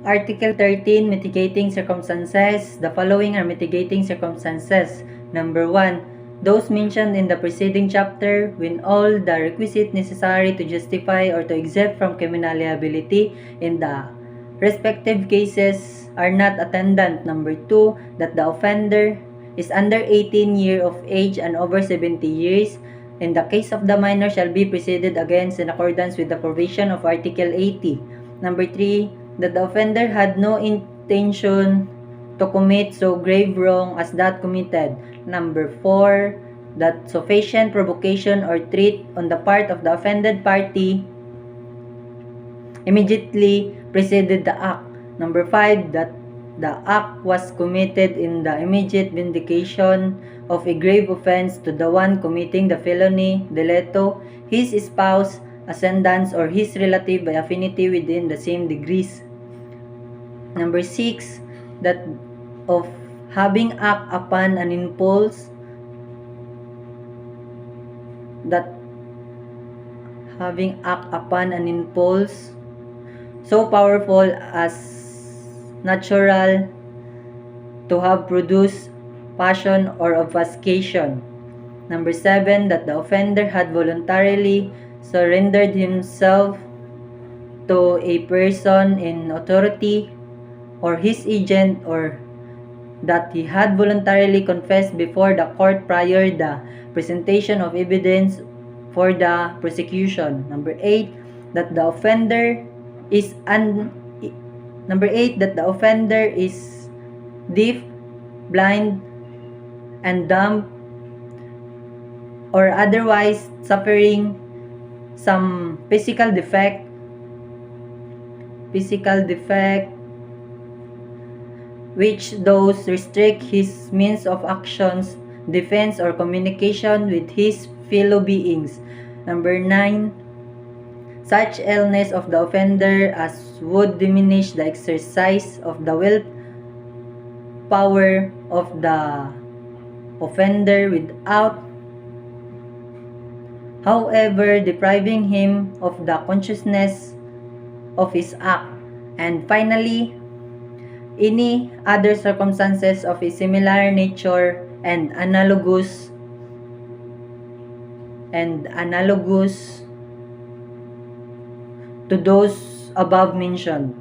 Article 13, Mitigating Circumstances. The following are mitigating circumstances. Number 1, those mentioned in the preceding chapter when all the requisite necessary to justify or to exempt from criminal liability in the respective cases are not attendant. Number 2, that the offender is under 18 years of age and over 70 years. In the case of the minor shall be proceeded against in accordance with the provision of Article 80. Number 3, that the offender had no intention to commit so grave wrong as that committed. Number 4, that sufficient provocation or threat on the part of the offended party immediately preceded the act. Number 5, that the act was committed in the immediate vindication of a grave offense to the one committing the felony delito, his spouse, ascendants, or his relative by affinity within the same degrees. Number 6, that of having act upon an impulse, so powerful as natural to have produced passion or obfuscation. Number 7, that the offender had voluntarily surrendered himself to a person in authority or his agent, or that he had voluntarily confessed before the court prior the presentation of evidence for the prosecution. Number 8, that the offender is deaf, blind, and dumb, or otherwise suffering some physical defect which those restrict his means of actions, defense, or communication with his fellow beings. Number 9, such illness of the offender as would diminish the exercise of the will power of the offender without, however, depriving him of the consciousness of his act. And finally, any other circumstances of a similar nature and analogous to those above mentioned.